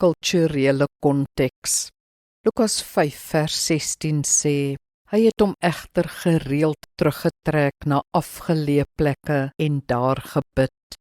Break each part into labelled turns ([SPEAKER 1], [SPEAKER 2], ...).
[SPEAKER 1] kulturele konteks. Lukas 5 vers 16 sê, hy het hom egter gereeld teruggetrek na afgeleë plekke en daar gebid.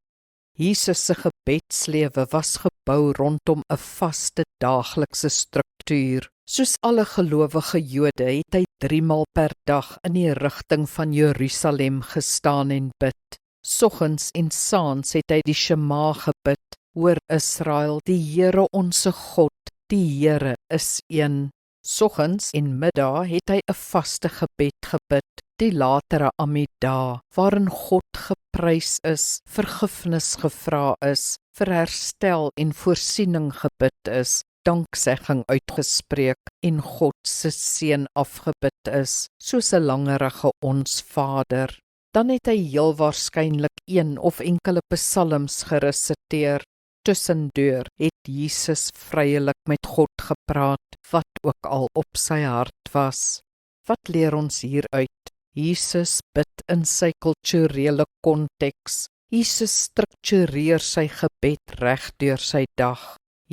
[SPEAKER 1] Jesus se gebedslewe was gebou rondom 'n vaste daaglikse struktuur. Soos alle gelowige Jode het hy 3 maal per dag in die rigting van Jerusalem gestaan en bid. Soggens en saans het hy die Shema gebid. Hoor Israel, die Here onse God, die Here is een. Soggens en middag het hy 'n vaste gebed gebid, die latere Amidah, waarin God geprys is, vergifnis gevra is, vir herstel en voorsiening gebid is, danksegging uitgespreek en God se seën afgebid is, soos 'n langerige Ons Vader. Dan het hy heel waarskynlik een of enkele psalms geresiteer. Tussendeur het Jesus vrylik met God gepraat, wat ook al op sy hart was. Wat leer ons hieruit? Jesus bid in sy kulturele konteks. Jesus struktureer sy gebed reg deur sy dag.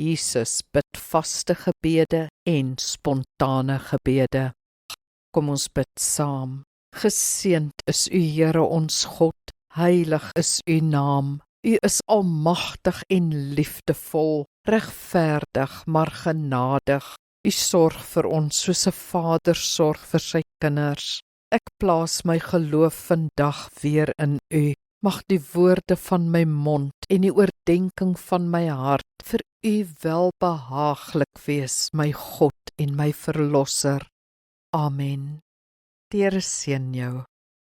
[SPEAKER 1] Jesus bid vaste gebede en spontane gebede. Kom ons bid saam. Geseënd is U, Here ons God, heilig is U naam. U is almagtig en liefdevol, regverdig maar genadig. U sorg vir ons soos 'n vader sorg vir sy kinders. Ek plaas my geloof vandag weer in U. Mag die woorde van my mond en die oordeenking van my hart vir U welbehaaglik wees, my God en my Verlosser. Amen. Die Here seën jou.